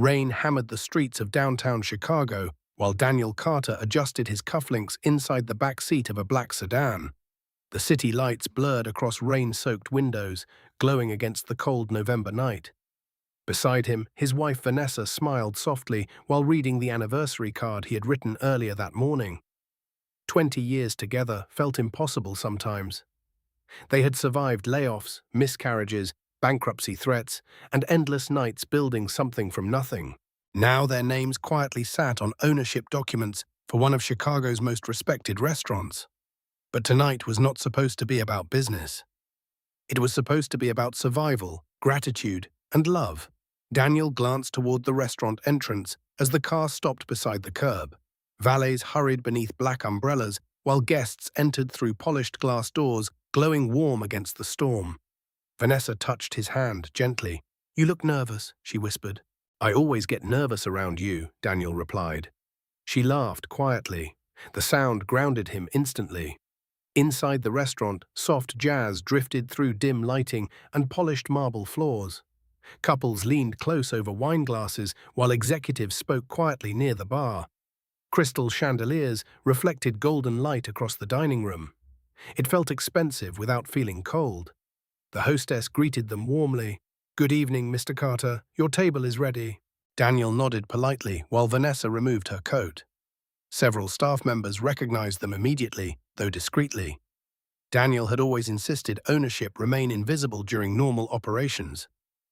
Rain hammered the streets of downtown Chicago while Daniel Carter adjusted his cufflinks inside the back seat of a black sedan. The city lights blurred across rain-soaked windows, glowing against the cold November night. Beside him, his wife Vanessa smiled softly while reading the anniversary card he had written earlier that morning. 20 years together felt impossible sometimes. They had survived layoffs, miscarriages, bankruptcy threats, and endless nights building something from nothing. Now their names quietly sat on ownership documents for one of Chicago's most respected restaurants. But tonight was not supposed to be about business. It was supposed to be about survival, gratitude, and love. Daniel glanced toward the restaurant entrance as the car stopped beside the curb. Valets hurried beneath black umbrellas while guests entered through polished glass doors, glowing warm against the storm. Vanessa touched his hand gently. "You look nervous," she whispered. "I always get nervous around you," Daniel replied. She laughed quietly. The sound grounded him instantly. Inside the restaurant, soft jazz drifted through dim lighting and polished marble floors. Couples leaned close over wine glasses while executives spoke quietly near the bar. Crystal chandeliers reflected golden light across the dining room. It felt expensive without feeling cold. The hostess greeted them warmly. "Good evening, Mr. Carter. Your table is ready." Daniel nodded politely while Vanessa removed her coat. Several staff members recognized them immediately, though discreetly. Daniel had always insisted ownership remain invisible during normal operations.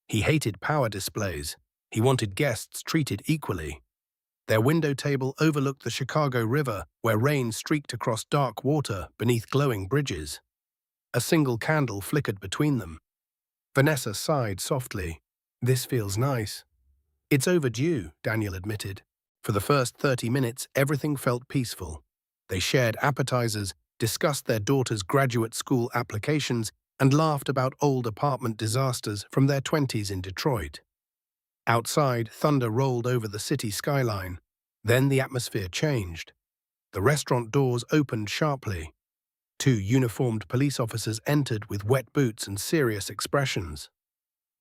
He hated power displays. He wanted guests treated equally. Their window table overlooked the Chicago River, where rain streaked across dark water beneath glowing bridges. A single candle flickered between them. Vanessa sighed softly. "This feels nice." "It's overdue," Daniel admitted. For the first 30 minutes, everything felt peaceful. They shared appetizers, discussed their daughter's graduate school applications, and laughed about old apartment disasters from their 20s in Detroit. Outside, thunder rolled over the city skyline. Then the atmosphere changed. The restaurant doors opened sharply. 2 uniformed police officers entered with wet boots and serious expressions.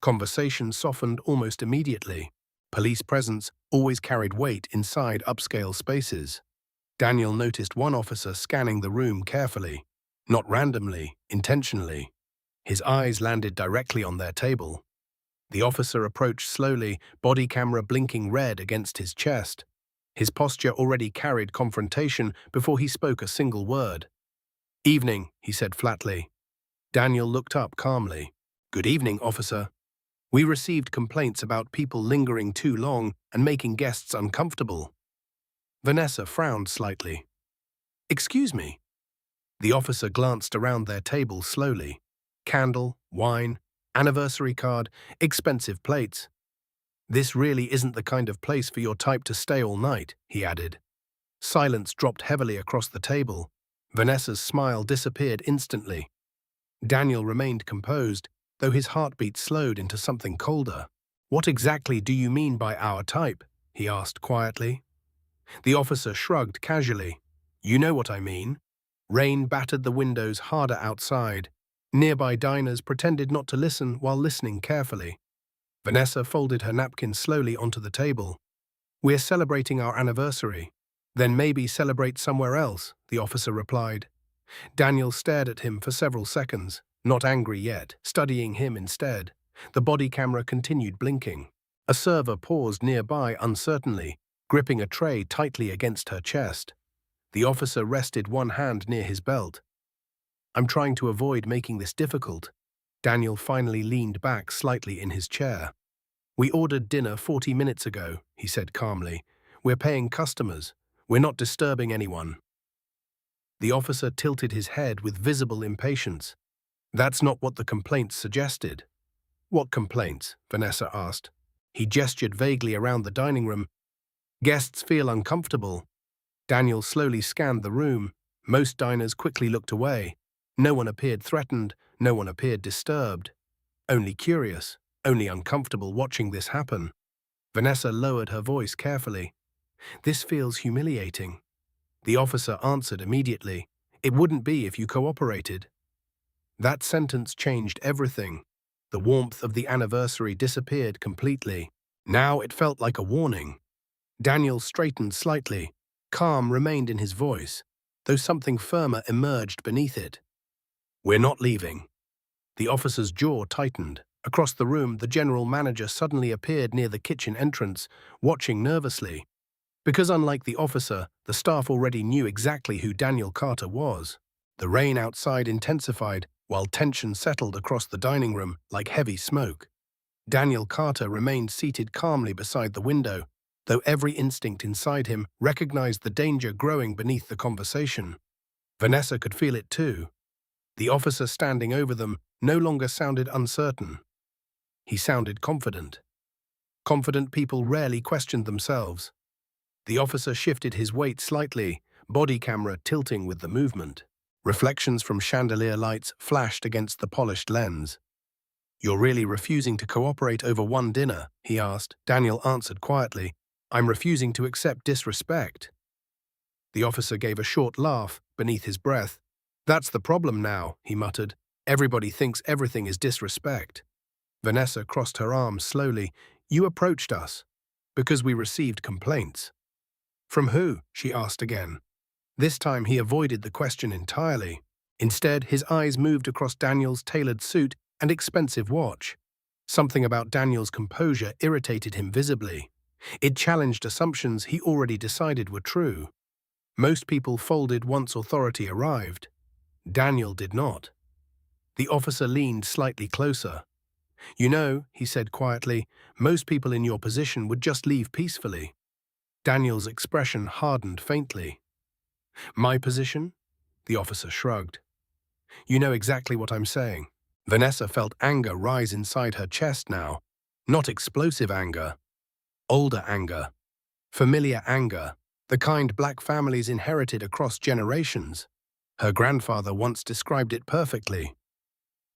Conversation softened almost immediately. Police presence always carried weight inside upscale spaces. Daniel noticed one officer scanning the room carefully, not randomly, intentionally. His eyes landed directly on their table. The officer approached slowly, body camera blinking red against his chest. His posture already carried confrontation before he spoke a single word. "Evening," he said flatly. Daniel looked up calmly. "Good evening, officer. We received complaints about people lingering too long and making guests uncomfortable." Vanessa frowned slightly. "Excuse me." The officer glanced around their table slowly. Candle, wine, anniversary card, expensive plates. "This really isn't the kind of place for your type to stay all night," he added. Silence dropped heavily across the table. Vanessa's smile disappeared instantly. Daniel remained composed, though his heartbeat slowed into something colder. "What exactly do you mean by our type?" he asked quietly. The officer shrugged casually. "You know what I mean." Rain battered the windows harder outside. Nearby diners pretended not to listen while listening carefully. Vanessa folded her napkin slowly onto the table. "We're celebrating our anniversary." "Then maybe celebrate somewhere else," the officer replied. Daniel stared at him for several seconds, not angry yet, studying him instead. The body camera continued blinking. A server paused nearby uncertainly, gripping a tray tightly against her chest. The officer rested one hand near his belt. "I'm trying to avoid making this difficult." Daniel finally leaned back slightly in his chair. "We ordered dinner 40 minutes ago," he said calmly. "We're paying customers. We're not disturbing anyone." The officer tilted his head with visible impatience. "That's not what the complaints suggested." "What complaints?" Vanessa asked. He gestured vaguely around the dining room. "Guests feel uncomfortable." Daniel slowly scanned the room. Most diners quickly looked away. No one appeared threatened, no one appeared disturbed. Only curious, only uncomfortable watching this happen. Vanessa lowered her voice carefully. "This feels humiliating." The officer answered immediately. "It wouldn't be if you cooperated." That sentence changed everything. The warmth of the anniversary disappeared completely. Now it felt like a warning. Daniel straightened slightly. Calm remained in his voice, though something firmer emerged beneath it. "We're not leaving." The officer's jaw tightened. Across the room, the general manager suddenly appeared near the kitchen entrance, watching nervously. Because unlike the officer, the staff already knew exactly who Daniel Carter was. The rain outside intensified, while tension settled across the dining room like heavy smoke. Daniel Carter remained seated calmly beside the window, though every instinct inside him recognized the danger growing beneath the conversation. Vanessa could feel it too. The officer standing over them no longer sounded uncertain. He sounded confident. Confident people rarely questioned themselves. The officer shifted his weight slightly, body camera tilting with the movement. Reflections from chandelier lights flashed against the polished lens. "You're really refusing to cooperate over one dinner?" he asked. Daniel answered quietly, "I'm refusing to accept disrespect." The officer gave a short laugh beneath his breath. "That's the problem now," he muttered. "Everybody thinks everything is disrespect." Vanessa crossed her arms slowly. "You approached us because we received complaints." "From who?" she asked again. This time he avoided the question entirely. Instead, his eyes moved across Daniel's tailored suit and expensive watch. Something about Daniel's composure irritated him visibly. It challenged assumptions he already decided were true. Most people folded once authority arrived. Daniel did not. The officer leaned slightly closer. "You know," he said quietly, "most people in your position would just leave peacefully." Daniel's expression hardened faintly. "My position?" The officer shrugged. "You know exactly what I'm saying." Vanessa felt anger rise inside her chest now. Not explosive anger. Older anger. Familiar anger. The kind black families inherited across generations. Her grandfather once described it perfectly.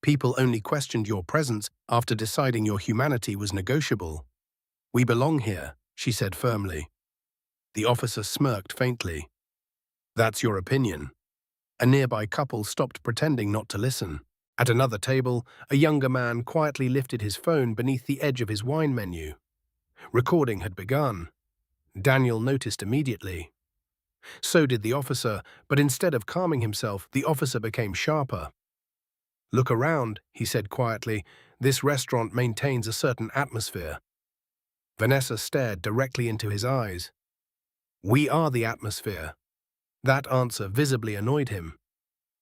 "People only questioned your presence after deciding your humanity was negotiable." "We belong here," she said firmly. The officer smirked faintly. "That's your opinion." A nearby couple stopped pretending not to listen. At another table, a younger man quietly lifted his phone beneath the edge of his wine menu. Recording had begun. Daniel noticed immediately. So did the officer, but instead of calming himself, the officer became sharper. "Look around," he said quietly. "This restaurant maintains a certain atmosphere." Vanessa stared directly into his eyes. "We are the atmosphere." That answer visibly annoyed him.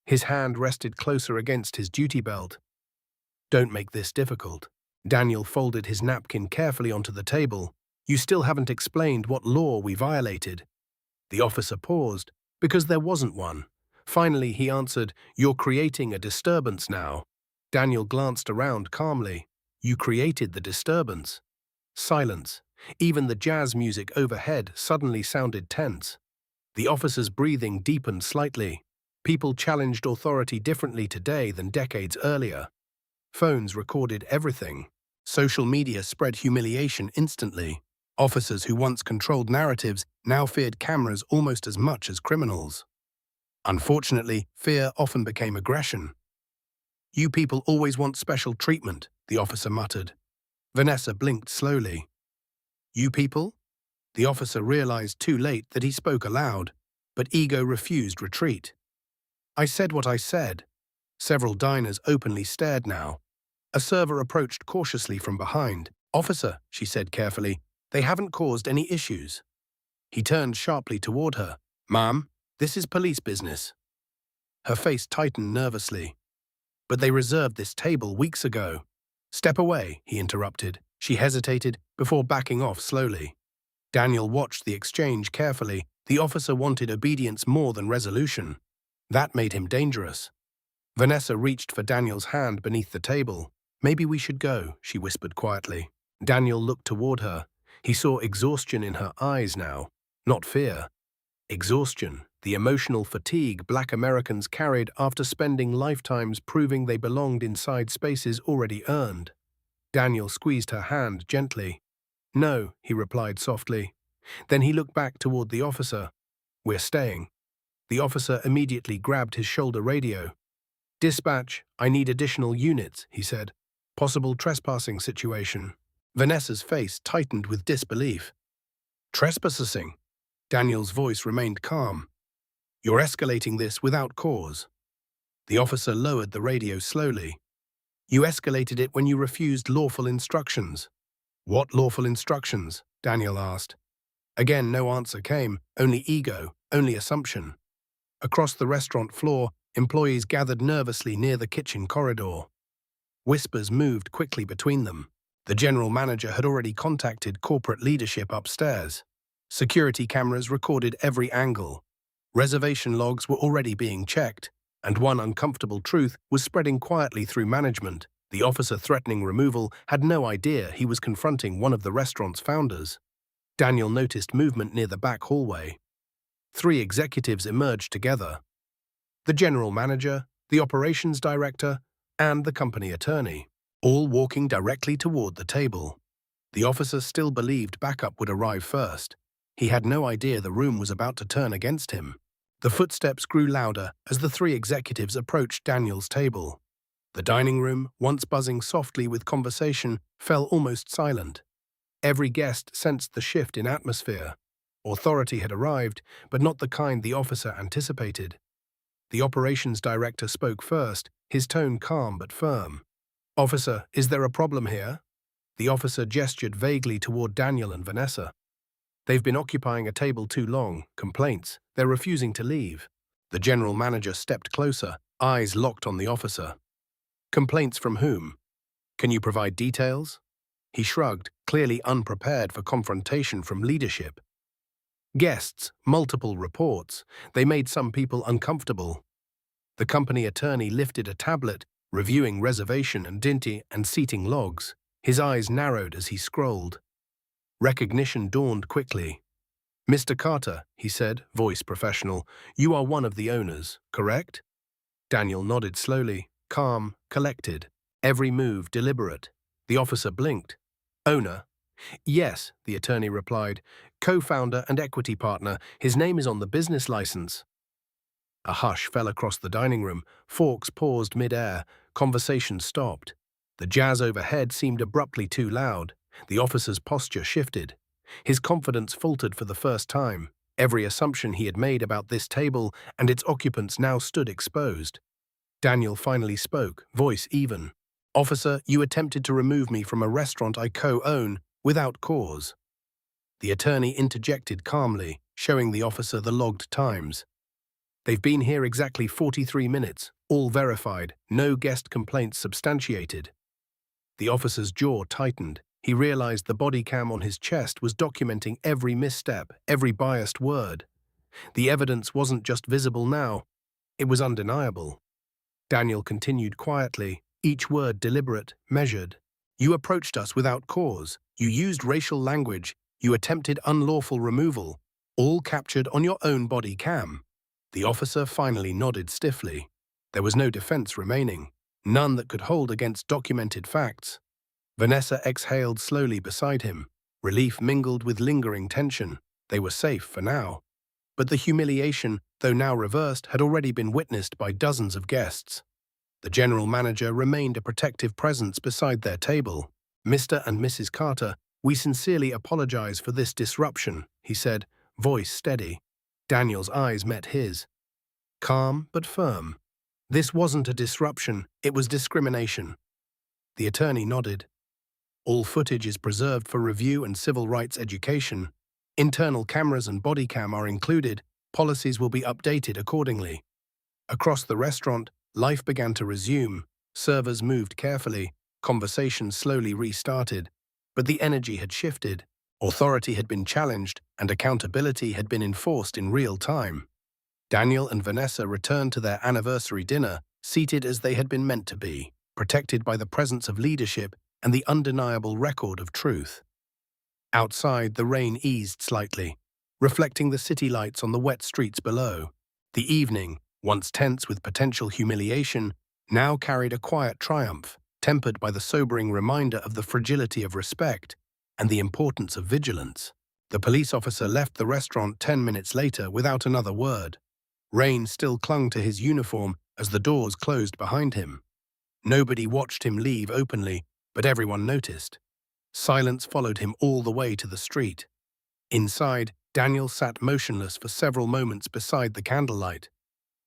His hand rested closer against his duty belt. "Don't make this difficult." Daniel folded his napkin carefully onto the table. "You still haven't explained what law we violated." The officer paused, because there wasn't one. Finally, he answered, "You're creating a disturbance now." Daniel glanced around calmly. "You created the disturbance." Silence. Even the jazz music overhead suddenly sounded tense. The officer's breathing deepened slightly. People challenged authority differently today than decades earlier. Phones recorded everything. Social media spread humiliation instantly. Officers who once controlled narratives now feared cameras almost as much as criminals. Unfortunately, fear often became aggression. "You people always want special treatment," the officer muttered. Vanessa blinked slowly. "You people?" The officer realized too late that he spoke aloud, but ego refused retreat. "I said what I said." Several diners openly stared now. A server approached cautiously from behind. "Officer," she said carefully, "they haven't caused any issues." He turned sharply toward her. "Ma'am, this is police business." Her face tightened nervously. "But they reserved this table weeks ago." "Step away," he interrupted. She hesitated before backing off slowly. Daniel watched the exchange carefully. The officer wanted obedience more than resolution. That made him dangerous. Vanessa reached for Daniel's hand beneath the table. "Maybe we should go," she whispered quietly. Daniel looked toward her. He saw exhaustion in her eyes now, not fear. Exhaustion, the emotional fatigue Black Americans carried after spending lifetimes proving they belonged inside spaces already earned. Daniel squeezed her hand gently. "No," he replied softly. Then he looked back toward the officer. "We're staying." The officer immediately grabbed his shoulder radio. "Dispatch, I need additional units," he said. "Possible trespassing situation." Vanessa's face tightened with disbelief. Trespassing? Daniel's voice remained calm. You're escalating this without cause. The officer lowered the radio slowly. You escalated it when you refused lawful instructions. What lawful instructions? Daniel asked. Again, no answer came, only ego, only assumption. Across the restaurant floor, employees gathered nervously near the kitchen corridor. Whispers moved quickly between them. The general manager had already contacted corporate leadership upstairs. Security cameras recorded every angle. Reservation logs were already being checked, and one uncomfortable truth was spreading quietly through management. The officer threatening removal had no idea he was confronting one of the restaurant's founders. Daniel noticed movement near the back hallway. 3 executives emerged together. The general manager, the operations director, and the company attorney, all walking directly toward the table. The officer still believed backup would arrive first. He had no idea the room was about to turn against him. The footsteps grew louder as the 3 executives approached Daniel's table. The dining room, once buzzing softly with conversation, fell almost silent. Every guest sensed the shift in atmosphere. Authority had arrived, but not the kind the officer anticipated. The operations director spoke first, his tone calm but firm. "Officer, is there a problem here?" The officer gestured vaguely toward Daniel and Vanessa. "They've been occupying a table too long. Complaints. They're refusing to leave." The general manager stepped closer, eyes locked on the officer. "Complaints from whom? Can you provide details?" He shrugged, clearly unprepared for confrontation from leadership. "Guests, multiple reports. They made some people uncomfortable." The company attorney lifted a tablet, reviewing reservation and seating logs. His eyes narrowed as he scrolled. Recognition dawned quickly. "Mr. Carter," he said, voice professional, "you are one of the owners, correct?" Daniel nodded slowly, calm, collected, every move deliberate. The officer blinked. "Owner?" "Yes," the attorney replied. "Co-founder and equity partner. His name is on the business license." A hush fell across the dining room. Forks paused mid-air. Conversation stopped. The jazz overhead seemed abruptly too loud. The officer's posture shifted. His confidence faltered for the first time. Every assumption he had made about this table and its occupants now stood exposed. Daniel finally spoke, voice even. "Officer, you attempted to remove me from a restaurant I co-own without cause." The attorney interjected calmly, showing the officer the logged times. "They've been here exactly 43 minutes, all verified, no guest complaints substantiated." The officer's jaw tightened. He realized the body cam on his chest was documenting every misstep, every biased word. The evidence wasn't just visible now, it was undeniable. Daniel continued quietly, each word deliberate, measured. "You approached us without cause. You used racial language. You attempted unlawful removal, all captured on your own body cam." The officer finally nodded stiffly. There was no defense remaining, none that could hold against documented facts. Vanessa exhaled slowly beside him. Relief mingled with lingering tension. They were safe for now. But the humiliation, though now reversed, had already been witnessed by dozens of guests. The general manager remained a protective presence beside their table. "Mr. and Mrs. Carter, we sincerely apologize for this disruption," he said, voice steady. Daniel's eyes met his. Calm but firm. "This wasn't a disruption, it was discrimination." The attorney nodded. "All footage is preserved for review and civil rights education. Internal cameras and body cam are included. Policies will be updated accordingly." Across the restaurant, life began to resume. Servers moved carefully. Conversation slowly restarted. But the energy had shifted. Authority had been challenged, and accountability had been enforced in real time. Daniel and Vanessa returned to their anniversary dinner, seated as they had been meant to be, protected by the presence of leadership and the undeniable record of truth. Outside, the rain eased slightly, reflecting the city lights on the wet streets below. The evening, once tense with potential humiliation, now carried a quiet triumph, tempered by the sobering reminder of the fragility of respect and the importance of vigilance. The police officer left the restaurant 10 minutes later without another word. Rain still clung to his uniform as the doors closed behind him. Nobody watched him leave openly, but everyone noticed. Silence followed him all the way to the street. Inside, Daniel sat motionless for several moments beside the candlelight.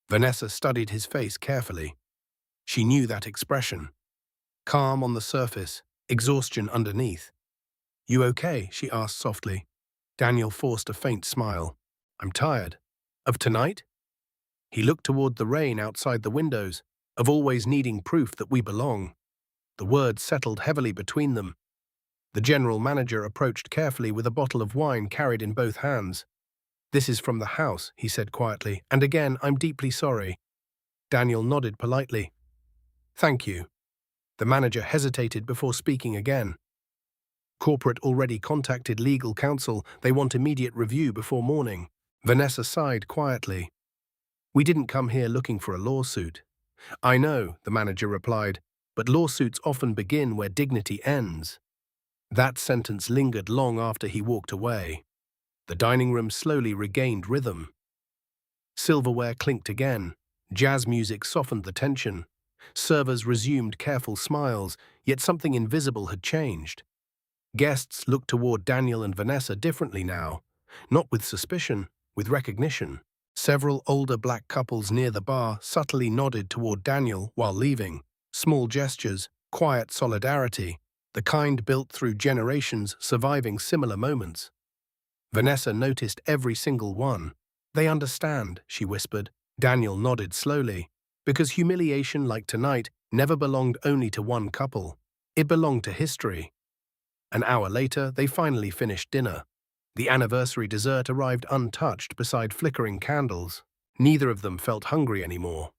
Vanessa studied his face carefully. She knew that expression. Calm on the surface, exhaustion underneath. "You okay?" she asked softly. Daniel forced a faint smile. "I'm tired." "Of tonight?" He looked toward the rain outside the windows, of always needing proof that we belong. The words settled heavily between them. The general manager approached carefully with a bottle of wine carried in both hands. "This is from the house," he said quietly, "and again, I'm deeply sorry." Daniel nodded politely. "Thank you." The manager hesitated before speaking again. "Corporate already contacted legal counsel. They want immediate review before morning." Vanessa sighed quietly. "We didn't come here looking for a lawsuit." "I know," the manager replied, "but lawsuits often begin where dignity ends." That sentence lingered long after he walked away. The dining room slowly regained rhythm. Silverware clinked again. Jazz music softened the tension. Servers resumed careful smiles, yet something invisible had changed. Guests looked toward Daniel and Vanessa differently now, not with suspicion, with recognition. Several older black couples near the bar subtly nodded toward Daniel while leaving. Small gestures, quiet solidarity, the kind built through generations surviving similar moments. Vanessa noticed every single one. "They understand," she whispered. Daniel nodded slowly, because humiliation like tonight never belonged only to one couple. It belonged to history. An hour later, they finally finished dinner. The anniversary dessert arrived untouched beside flickering candles. Neither of them felt hungry anymore.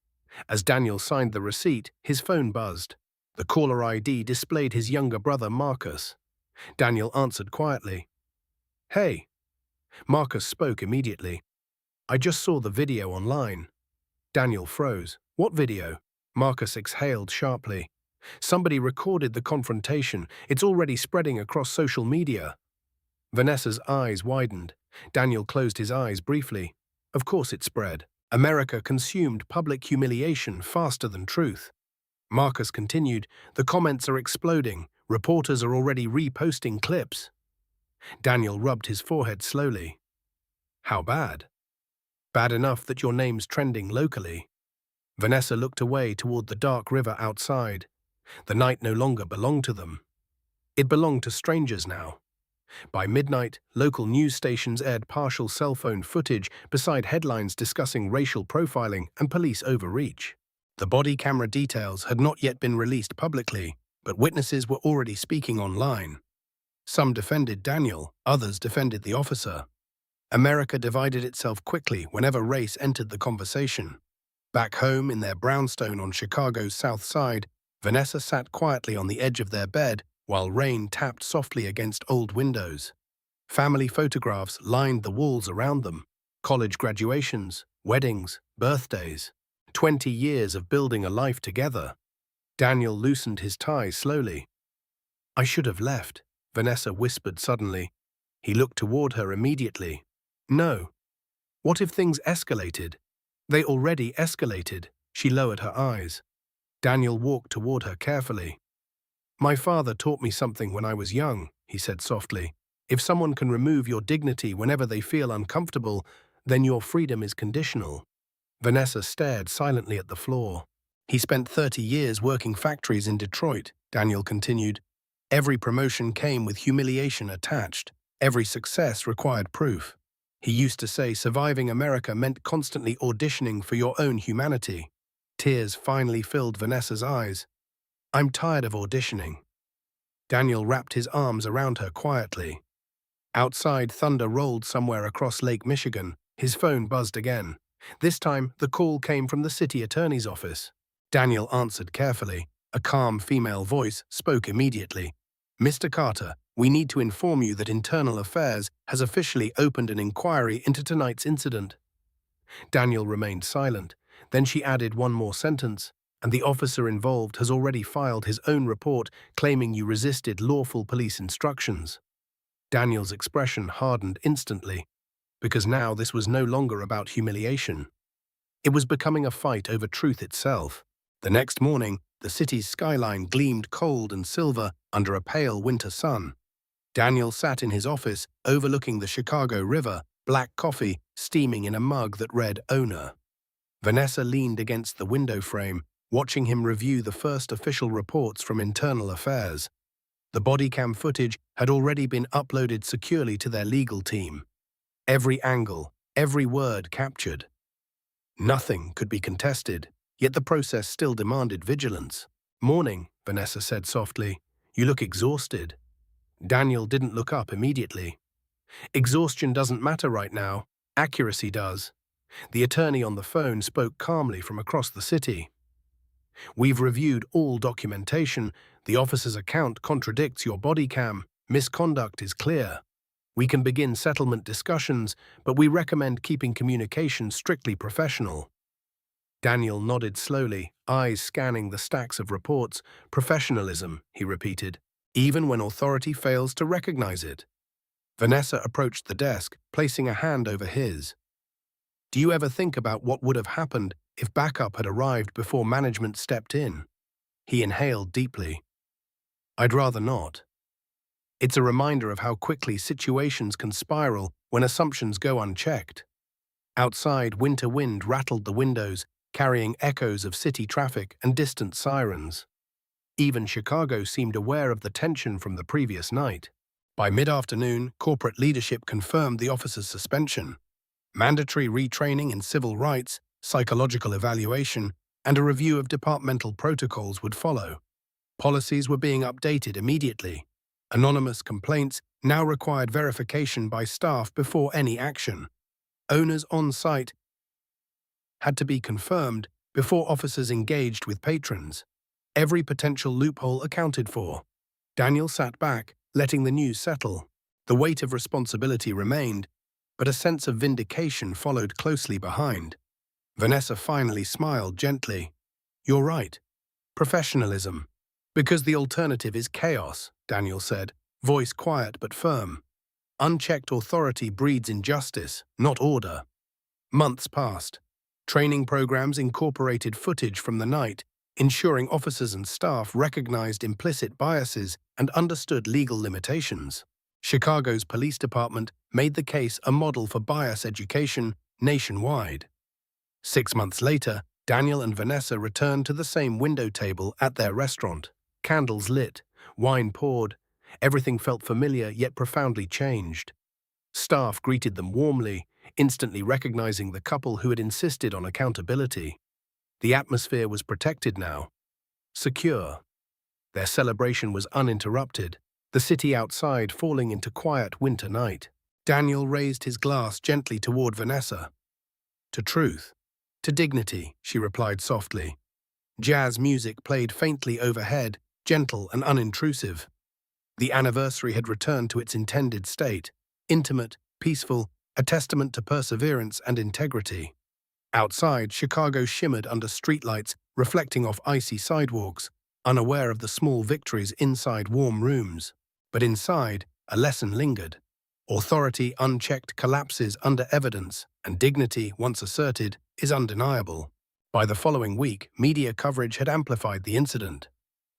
As Daniel signed the receipt, his phone buzzed. The caller ID displayed his younger brother, Marcus. Daniel answered quietly. "Hey." Marcus spoke immediately. "I just saw the video online." Daniel froze. "What video?" Marcus exhaled sharply. "Somebody recorded the confrontation. It's already spreading across social media." Vanessa's eyes widened. Daniel closed his eyes briefly. Of course it spread. America consumed public humiliation faster than truth. Marcus continued, "The comments are exploding. Reporters are already reposting clips." Daniel rubbed his forehead slowly. "How bad?" "Bad enough that your name's trending locally." Vanessa looked away toward the dark river outside. The night no longer belonged to them. It belonged to strangers now. By midnight, local news stations aired partial cell phone footage beside headlines discussing racial profiling and police overreach. The body camera details had not yet been released publicly, but witnesses were already speaking online. Some defended Daniel, others defended the officer. America divided itself quickly whenever race entered the conversation. Back home in their brownstone on Chicago's South Side, Vanessa sat quietly on the edge of their bed while rain tapped softly against old windows. Family photographs lined the walls around them. College graduations, weddings, birthdays. 20 years of building a life together. Daniel loosened his tie slowly. "I should have left," Vanessa whispered suddenly. He looked toward her immediately. "No. What if things escalated?" "They already escalated." She lowered her eyes. Daniel walked toward her carefully. "My father taught me something when I was young," he said softly. "If someone can remove your dignity whenever they feel uncomfortable, then your freedom is conditional." Vanessa stared silently at the floor. "He spent 30 years working factories in Detroit," Daniel continued. "Every promotion came with humiliation attached. Every success required proof. He used to say surviving America meant constantly auditioning for your own humanity." Tears finally filled Vanessa's eyes. "I'm tired of auditioning." Daniel wrapped his arms around her quietly. Outside, thunder rolled somewhere across Lake Michigan. His phone buzzed again. This time, the call came from the city attorney's office. Daniel answered carefully. A calm female voice spoke immediately. "Mr. Carter, we need to inform you that Internal Affairs has officially opened an inquiry into tonight's incident." Daniel remained silent. Then she added one more sentence. "And the officer involved has already filed his own report claiming you resisted lawful police instructions." Daniel's expression hardened instantly, because now this was no longer about humiliation. It was becoming a fight over truth itself. The next morning, the city's skyline gleamed cold and silver under a pale winter sun. Daniel sat in his office, overlooking the Chicago River, black coffee steaming in a mug that read Owner. Vanessa leaned against the window frame, watching him review the first official reports from Internal Affairs. The body cam footage had already been uploaded securely to their legal team. Every angle, every word captured. Nothing could be contested, yet the process still demanded vigilance. "Morning," Vanessa said softly. "You look exhausted." Daniel didn't look up immediately. "Exhaustion doesn't matter right now. Accuracy does." The attorney on the phone spoke calmly from across the city. "We've reviewed all documentation. The officer's account contradicts your body cam. Misconduct is clear. We can begin settlement discussions, but we recommend keeping communication strictly professional." Daniel nodded slowly, eyes scanning the stacks of reports. "Professionalism," he repeated, "even when authority fails to recognize it." Vanessa approached the desk, placing a hand over his. "Do you ever think about what would have happened if backup had arrived before management stepped in?" He inhaled deeply. "I'd rather not. It's a reminder of how quickly situations can spiral when assumptions go unchecked." Outside, winter wind rattled the windows, carrying echoes of city traffic and distant sirens. Even Chicago seemed aware of the tension from the previous night. By mid-afternoon, corporate leadership confirmed the officer's suspension. Mandatory retraining in civil rights, psychological evaluation, and a review of departmental protocols would follow. Policies were being updated immediately. Anonymous complaints now required verification by staff before any action. Owners on site had to be confirmed before officers engaged with patrons. Every potential loophole accounted for. Daniel sat back, letting the news settle. The weight of responsibility remained, but a sense of vindication followed closely behind. Vanessa finally smiled gently. "You're right. Professionalism. Because the alternative is chaos," Daniel said, voice quiet but firm. "Unchecked authority breeds injustice, not order." Months passed. Training programs incorporated footage from the night, ensuring officers and staff recognized implicit biases and understood legal limitations. Chicago's police department made the case a model for bias education nationwide. 6 months later, Daniel and Vanessa returned to the same window table at their restaurant. Candles lit, wine poured. Everything felt familiar yet profoundly changed. Staff greeted them warmly, instantly recognizing the couple who had insisted on accountability. The atmosphere was protected now, secure. Their celebration was uninterrupted, the city outside falling into quiet winter night. Daniel raised his glass gently toward Vanessa. "To truth. To dignity," she replied softly. Jazz music played faintly overhead, gentle and unintrusive. The anniversary had returned to its intended state, intimate, peaceful, a testament to perseverance and integrity. Outside, Chicago shimmered under streetlights, reflecting off icy sidewalks, unaware of the small victories inside warm rooms. But inside, a lesson lingered. Authority unchecked collapses under evidence, and dignity, once asserted, is undeniable. By the following week, media coverage had amplified the incident.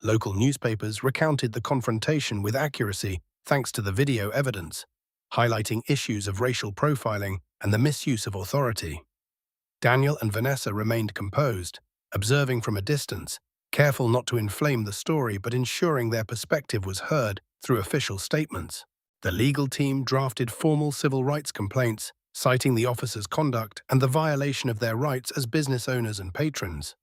Local newspapers recounted the confrontation with accuracy thanks to the video evidence, highlighting issues of racial profiling and the misuse of authority. Daniel and Vanessa remained composed, observing from a distance, careful not to inflame the story but ensuring their perspective was heard through official statements. The legal team drafted formal civil rights complaints, citing the officers' conduct and the violation of their rights as business owners and patrons.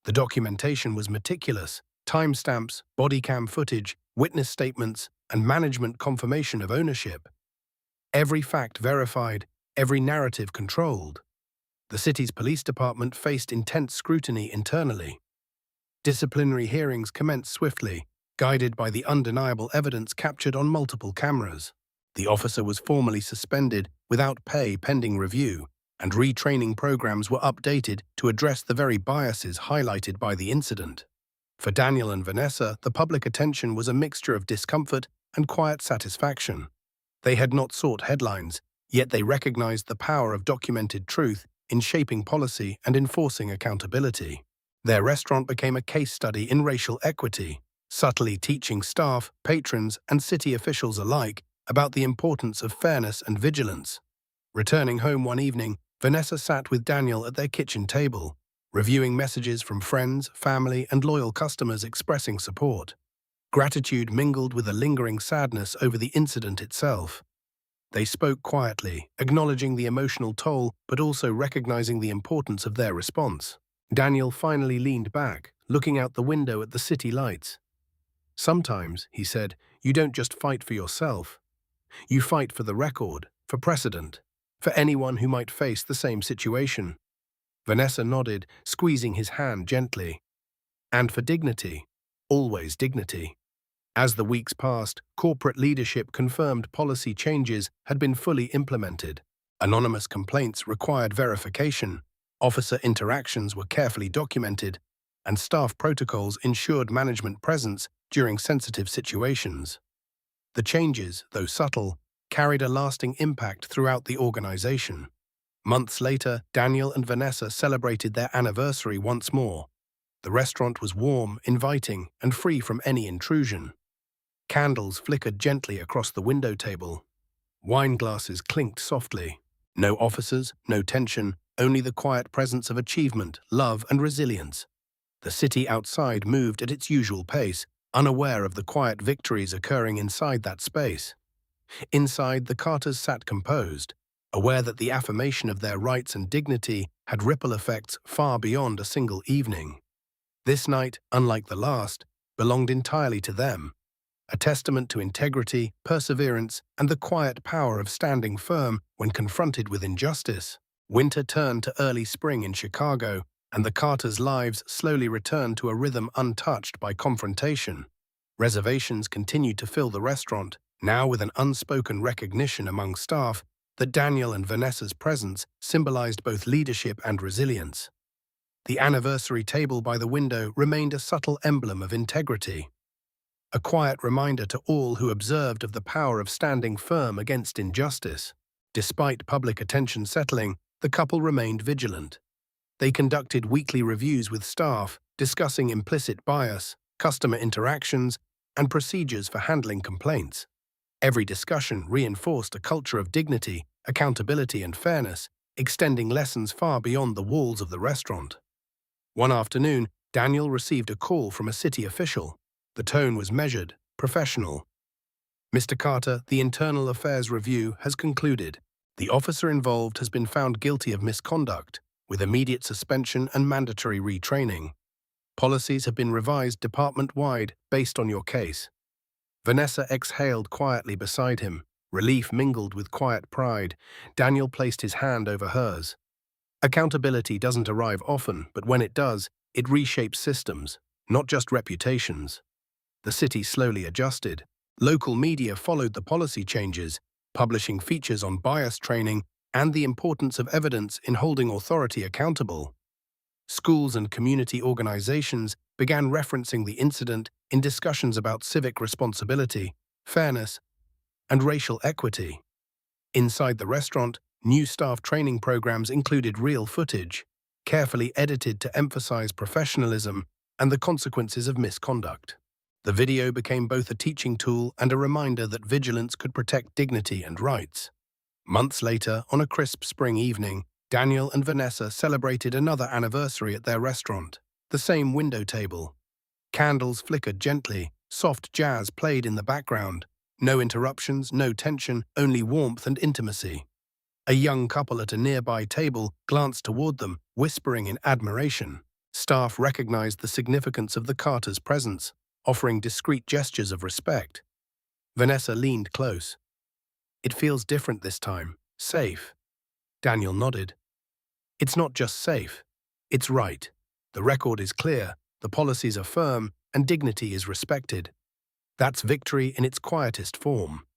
The documentation was meticulous: timestamps, body cam footage, witness statements, and management confirmation of ownership. Every fact verified, every narrative controlled. The city's police department faced intense scrutiny internally. Disciplinary hearings commenced swiftly, guided by the undeniable evidence captured on multiple cameras. The officer was formally suspended without pay pending review, and retraining programs were updated to address the very biases highlighted by the incident. For Daniel and Vanessa, the public attention was a mixture of discomfort and quiet satisfaction. They had not sought headlines, yet they recognized the power of documented truth in shaping policy and enforcing accountability. Their restaurant became a case study in racial equity, subtly teaching staff, patrons, and city officials alike about the importance of fairness and vigilance. Returning home one evening, Vanessa sat with Daniel at their kitchen table, reviewing messages from friends, family, and loyal customers expressing support. Gratitude mingled with a lingering sadness over the incident itself. They spoke quietly, acknowledging the emotional toll but also recognizing the importance of their response. Daniel finally leaned back, looking out the window at the city lights. "Sometimes," he said, "you don't just fight for yourself. You fight for the record, for precedent, for anyone who might face the same situation." Vanessa nodded, squeezing his hand gently. "And for dignity. Always dignity." As the weeks passed, corporate leadership confirmed policy changes had been fully implemented. Anonymous complaints required verification, officer interactions were carefully documented, and staff protocols ensured management presence during sensitive situations. The changes, though subtle, carried a lasting impact throughout the organization. Months later, Daniel and Vanessa celebrated their anniversary once more. The restaurant was warm, inviting, and free from any intrusion. Candles flickered gently across the window table. Wine glasses clinked softly. No officers, no tension, only the quiet presence of achievement, love, and resilience. The city outside moved at its usual pace, unaware of the quiet victories occurring inside that space. Inside, the Carters sat composed, aware that the affirmation of their rights and dignity had ripple effects far beyond a single evening. This night, unlike the last, belonged entirely to them, a testament to integrity, perseverance, and the quiet power of standing firm when confronted with injustice. Winter turned to early spring in Chicago, and the Carters' lives slowly returned to a rhythm untouched by confrontation. Reservations continued to fill the restaurant, now with an unspoken recognition among staff that Daniel and Vanessa's presence symbolized both leadership and resilience. The anniversary table by the window remained a subtle emblem of integrity, a quiet reminder to all who observed of the power of standing firm against injustice. Despite public attention settling, the couple remained vigilant. They conducted weekly reviews with staff, discussing implicit bias, customer interactions, and procedures for handling complaints. Every discussion reinforced a culture of dignity, accountability, and fairness, extending lessons far beyond the walls of the restaurant. One afternoon, Daniel received a call from a city official. The tone was measured, professional. "Mr. Carter, the Internal Affairs Review has concluded. The officer involved has been found guilty of misconduct, with immediate suspension and mandatory retraining. Policies have been revised department-wide based on your case." Vanessa exhaled quietly beside him. Relief mingled with quiet pride. Daniel placed his hand over hers. Accountability doesn't arrive often, but when it does, it reshapes systems, not just reputations. The city slowly adjusted. Local media followed the policy changes, publishing features on bias training and the importance of evidence in holding authority accountable. Schools and community organizations began referencing the incident in discussions about civic responsibility, fairness, and racial equity. Inside the restaurant, new staff training programs included real footage, carefully edited to emphasize professionalism and the consequences of misconduct. The video became both a teaching tool and a reminder that vigilance could protect dignity and rights. Months later, on a crisp spring evening, Daniel and Vanessa celebrated another anniversary at their restaurant, the same window table. Candles flickered gently, soft jazz played in the background. No interruptions, no tension, only warmth and intimacy. A young couple at a nearby table glanced toward them, whispering in admiration. Staff recognized the significance of the Carters' presence, offering discreet gestures of respect. Vanessa leaned close. "It feels different this time. Safe." Daniel nodded. "It's not just safe. It's right. The record is clear, the policies are firm, and dignity is respected. That's victory in its quietest form."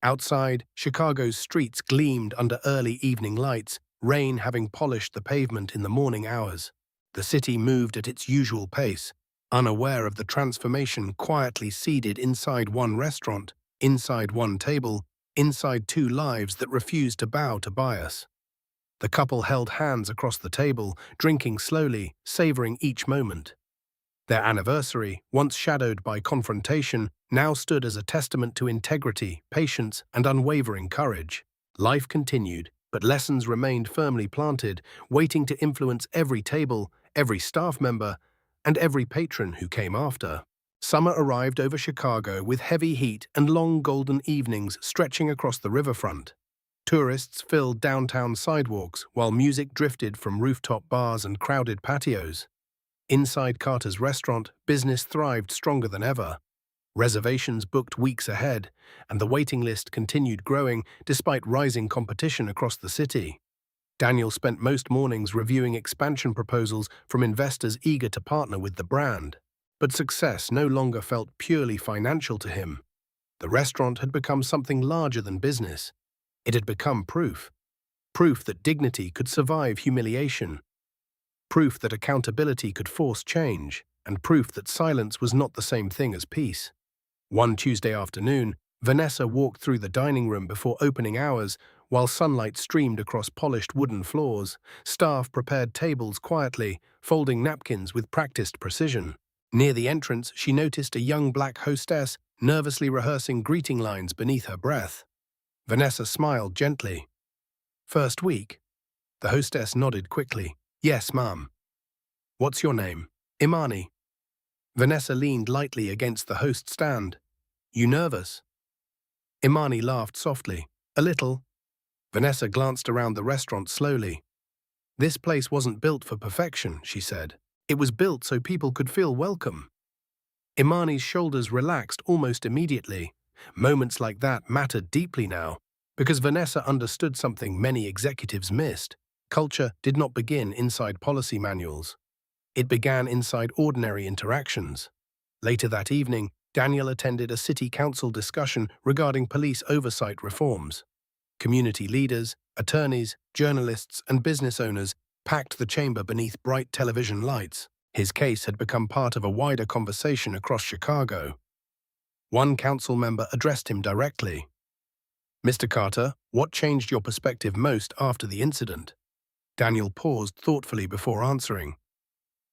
Outside, Chicago's streets gleamed under early evening lights, rain having polished the pavement in the morning hours. The city moved at its usual pace, unaware of the transformation quietly seeded inside one restaurant, inside one table, inside two lives that refused to bow to bias. The couple held hands across the table, drinking slowly, savoring each moment. Their anniversary, once shadowed by confrontation, now stood as a testament to integrity, patience, and unwavering courage. Life continued, but lessons remained firmly planted, waiting to influence every table, every staff member, and every patron who came after. Summer arrived over Chicago with heavy heat and long golden evenings stretching across the riverfront. Tourists filled downtown sidewalks while music drifted from rooftop bars and crowded patios. Inside Carter's restaurant, business thrived stronger than ever. Reservations booked weeks ahead, and the waiting list continued growing despite rising competition across the city. Daniel spent most mornings reviewing expansion proposals from investors eager to partner with the brand. But success no longer felt purely financial to him. The restaurant had become something larger than business. It had become proof. Proof that dignity could survive humiliation. Proof that accountability could force change. And proof that silence was not the same thing as peace. One Tuesday afternoon, Vanessa walked through the dining room before opening hours. While sunlight streamed across polished wooden floors, staff prepared tables quietly, folding napkins with practiced precision. Near the entrance, she noticed a young black hostess nervously rehearsing greeting lines beneath her breath. Vanessa smiled gently. "First week?" The hostess nodded quickly. "Yes, ma'am." "What's your name?" "Imani." Vanessa leaned lightly against the host's stand. "You nervous?" Imani laughed softly. "A little." Vanessa glanced around the restaurant slowly. "This place wasn't built for perfection," she said. "It was built so people could feel welcome." Imani's shoulders relaxed almost immediately. Moments like that mattered deeply now, because Vanessa understood something many executives missed. Culture did not begin inside policy manuals. It began inside ordinary interactions. Later that evening, Daniel attended a city council discussion regarding police oversight reforms. Community leaders, attorneys, journalists, and business owners packed the chamber beneath bright television lights. His case had become part of a wider conversation across Chicago. One council member addressed him directly. "Mr. Carter, what changed your perspective most after the incident?" Daniel paused thoughtfully before answering.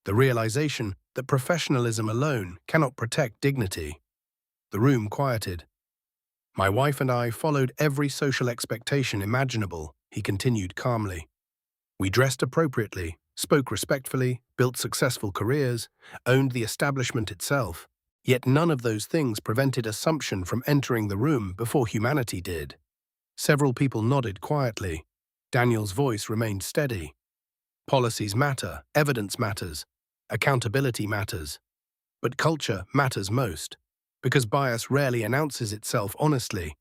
The realization that professionalism alone cannot protect dignity. The room quieted. "My wife and I followed every social expectation imaginable," he continued calmly. "We dressed appropriately, spoke respectfully, built successful careers, owned the establishment itself. Yet none of those things prevented assumption from entering the room before humanity did." Several people nodded quietly. Daniel's voice remained steady. "Policies matter, evidence matters, accountability matters. But culture matters most, because bias rarely announces itself honestly.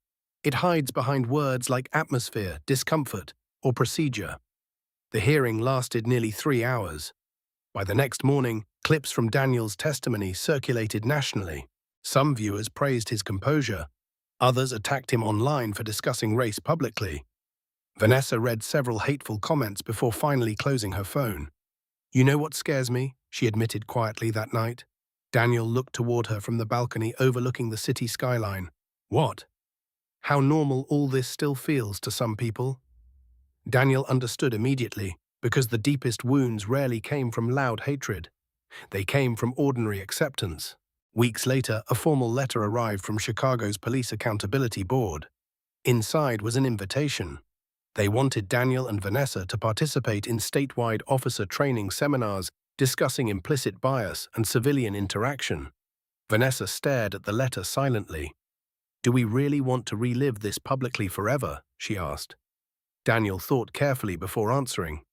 It hides behind words like atmosphere, discomfort, or procedure." The hearing lasted nearly 3 hours. By the next morning, clips from Daniel's testimony circulated nationally. Some viewers praised his composure. Others attacked him online for discussing race publicly. Vanessa read several hateful comments before finally closing her phone. "You know what scares me?" she admitted quietly that night. Daniel looked toward her from the balcony overlooking the city skyline. "What?" "How normal all this still feels to some people." Daniel understood immediately, because the deepest wounds rarely came from loud hatred. They came from ordinary acceptance. Weeks later, a formal letter arrived from Chicago's Police Accountability Board. Inside was an invitation. They wanted Daniel and Vanessa to participate in statewide officer training seminars discussing implicit bias and civilian interaction. Vanessa stared at the letter silently. "Do we really want to relive this publicly forever?" she asked. Daniel thought carefully before answering.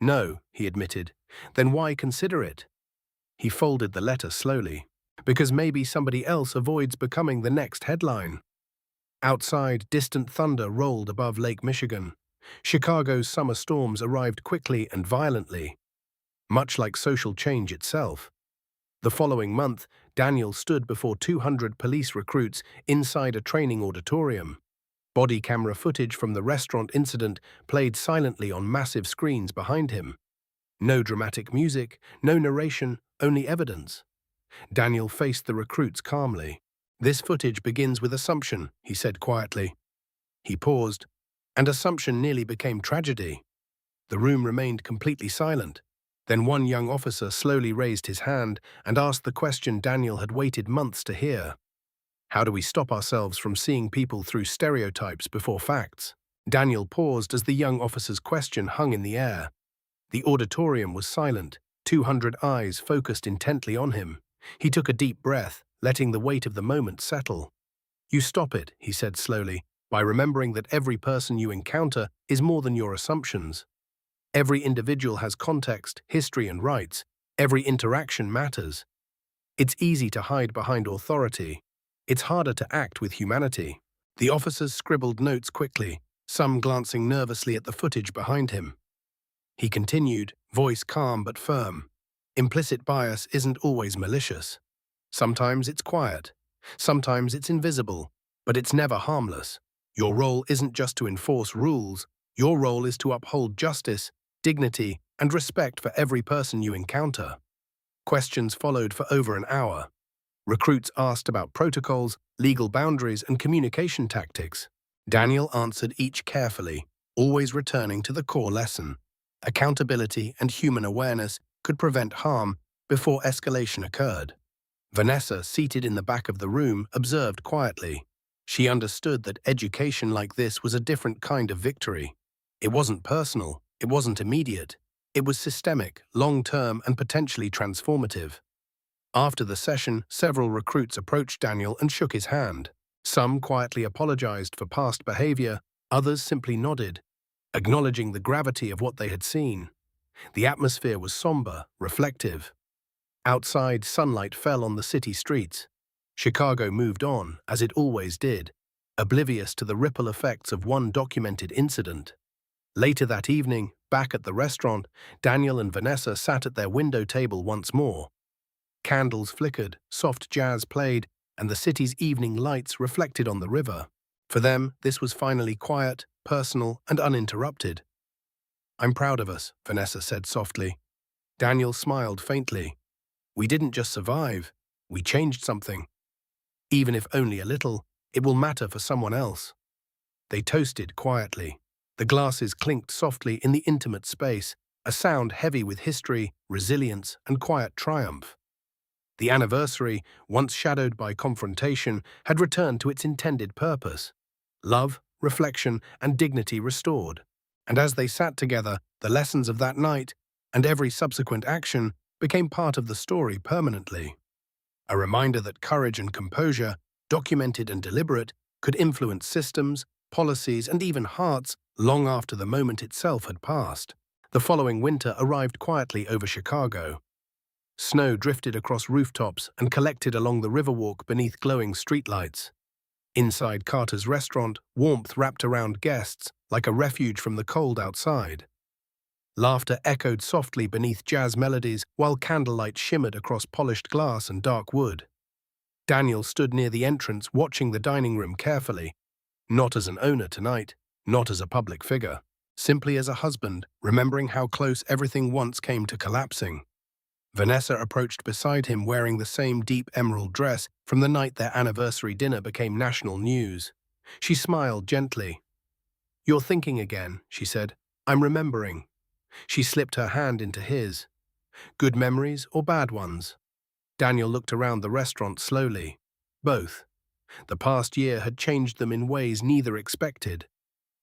"No," he admitted. "Then why consider it?" He folded the letter slowly. "Because maybe somebody else avoids becoming the next headline." Outside, distant thunder rolled above Lake Michigan. Chicago's summer storms arrived quickly and violently, much like social change itself. The following month, Daniel stood before 200 police recruits inside a training auditorium. Body camera footage from the restaurant incident played silently on massive screens behind him. No dramatic music, no narration, only evidence. Daniel faced the recruits calmly. "This footage begins with assumption," he said quietly. He paused, and assumption nearly became tragedy. The room remained completely silent. Then one young officer slowly raised his hand and asked the question Daniel had waited months to hear. How do we stop ourselves from seeing people through stereotypes before facts? Daniel paused as the young officer's question hung in the air. The auditorium was silent, 200 eyes focused intently on him. He took a deep breath, letting the weight of the moment settle. You stop it, he said slowly, by remembering that every person you encounter is more than your assumptions. Every individual has context, history, and rights. Every interaction matters. It's easy to hide behind authority. It's harder to act with humanity. The officers scribbled notes quickly, some glancing nervously at the footage behind him. He continued, voice calm but firm. Implicit bias isn't always malicious. Sometimes it's quiet. Sometimes it's invisible, but it's never harmless. Your role isn't just to enforce rules. Your role is to uphold justice, dignity, and respect for every person you encounter. Questions followed for over an hour. Recruits asked about protocols, legal boundaries, and communication tactics. Daniel answered each carefully, always returning to the core lesson. Accountability and human awareness could prevent harm before escalation occurred. Vanessa, seated in the back of the room, observed quietly. She understood that education like this was a different kind of victory. It wasn't personal, it wasn't immediate. It was systemic, long-term, and potentially transformative. After the session, several recruits approached Daniel and shook his hand. Some quietly apologized for past behavior, others simply nodded, acknowledging the gravity of what they had seen. The atmosphere was somber, reflective. Outside, sunlight fell on the city streets. Chicago moved on, as it always did, oblivious to the ripple effects of one documented incident. Later that evening, back at the restaurant, Daniel and Vanessa sat at their window table once more. Candles flickered, soft jazz played, and the city's evening lights reflected on the river. For them, this was finally quiet, personal, and uninterrupted. I'm proud of us, Vanessa said softly. Daniel smiled faintly. We didn't just survive, we changed something. Even if only a little, it will matter for someone else. They toasted quietly. The glasses clinked softly in the intimate space, a sound heavy with history, resilience, and quiet triumph. The anniversary, once shadowed by confrontation, had returned to its intended purpose. Love, reflection, and dignity restored. And as they sat together, the lessons of that night, and every subsequent action, became part of the story permanently. A reminder that courage and composure, documented and deliberate, could influence systems, policies, and even hearts long after the moment itself had passed. The following winter arrived quietly over Chicago. Snow drifted across rooftops and collected along the riverwalk beneath glowing streetlights. Inside Carter's restaurant, warmth wrapped around guests like a refuge from the cold outside. Laughter echoed softly beneath jazz melodies while candlelight shimmered across polished glass and dark wood. Daniel stood near the entrance watching the dining room carefully, not as an owner tonight, not as a public figure, simply as a husband, remembering how close everything once came to collapsing. Vanessa approached beside him wearing the same deep emerald dress from the night their anniversary dinner became national news. She smiled gently. You're thinking again, she said. I'm remembering. She slipped her hand into his. Good memories or bad ones? Daniel looked around the restaurant slowly. Both. The past year had changed them in ways neither expected.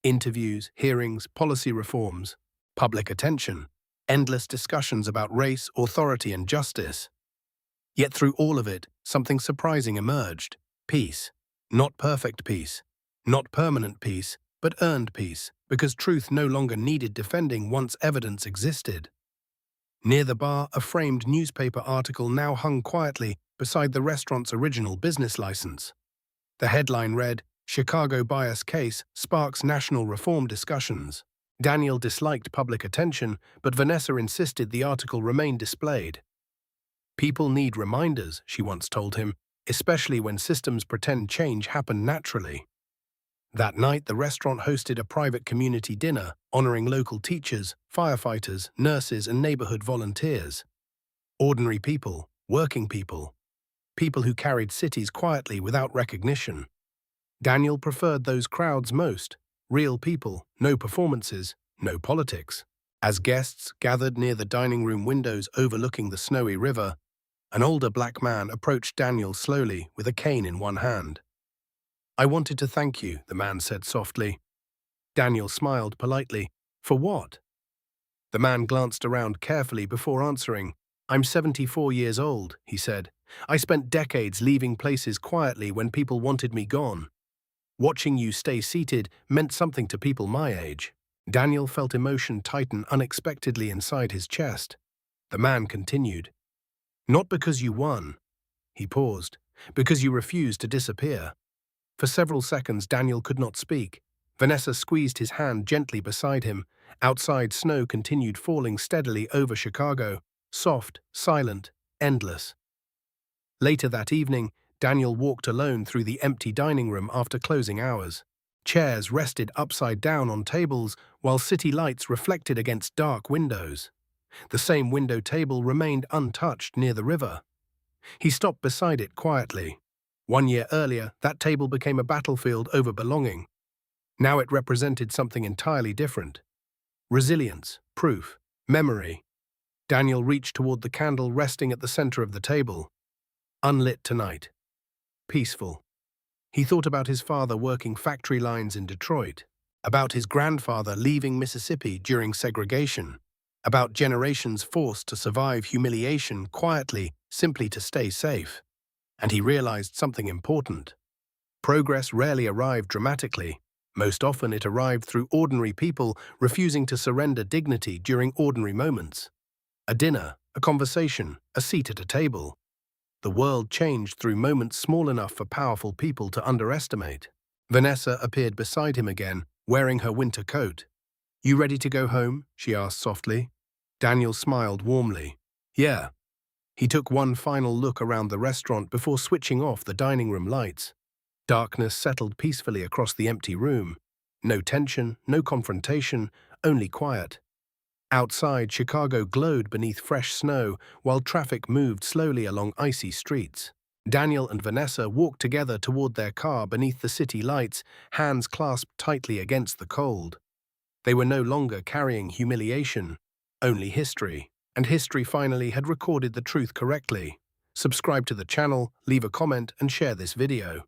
Interviews, hearings, policy reforms, public attention, endless discussions about race, authority, and justice. Yet through all of it, something surprising emerged. Peace. Not perfect peace. Not permanent peace, but earned peace, because truth no longer needed defending once evidence existed. Near the bar, a framed newspaper article now hung quietly beside the restaurant's original business license. The headline read, Chicago Bias Case Sparks National Reform Discussions. Daniel disliked public attention, but Vanessa insisted the article remain displayed. People need reminders, she once told him, especially when systems pretend change happen naturally. That night, the restaurant hosted a private community dinner, honoring local teachers, firefighters, nurses, and neighborhood volunteers. Ordinary people, working people, people who carried cities quietly without recognition. Daniel preferred those crowds most. Real people, no performances, no politics. As guests gathered near the dining room windows overlooking the snowy river, an older black man approached Daniel slowly with a cane in one hand. "I wanted to thank you," the man said softly. Daniel smiled politely. "For what?" The man glanced around carefully before answering. "I'm 74 years old," he said. "I spent decades leaving places quietly when people wanted me gone. Watching you stay seated meant something to people my age." Daniel felt emotion tighten unexpectedly inside his chest. The man continued. "Not because you won." He paused. "Because you refused to disappear." For several seconds, Daniel could not speak. Vanessa squeezed his hand gently beside him. Outside, snow continued falling steadily over Chicago, soft, silent, endless. Later that evening, Daniel walked alone through the empty dining room after closing hours. Chairs rested upside down on tables, while city lights reflected against dark windows. The same window table remained untouched near the river. He stopped beside it quietly. 1 year earlier, that table became a battlefield over belonging. Now it represented something entirely different. Resilience, proof, memory. Daniel reached toward the candle resting at the center of the table. Unlit tonight. Peaceful. He thought about his father working factory lines in Detroit, about his grandfather leaving Mississippi during segregation, about generations forced to survive humiliation quietly simply to stay safe. And he realized something important. Progress rarely arrived dramatically. Most often it arrived through ordinary people refusing to surrender dignity during ordinary moments. A dinner, a conversation, a seat at a table. The world changed through moments small enough for powerful people to underestimate. Vanessa appeared beside him again, wearing her winter coat. "You ready to go home?" she asked softly. Daniel smiled warmly. "Yeah." He took one final look around the restaurant before switching off the dining room lights. Darkness settled peacefully across the empty room. No tension, no confrontation, only quiet. Outside, Chicago glowed beneath fresh snow, while traffic moved slowly along icy streets. Daniel and Vanessa walked together toward their car beneath the city lights, hands clasped tightly against the cold. They were no longer carrying humiliation, only history. And history finally had recorded the truth correctly. Subscribe to the channel, leave a comment, and share this video.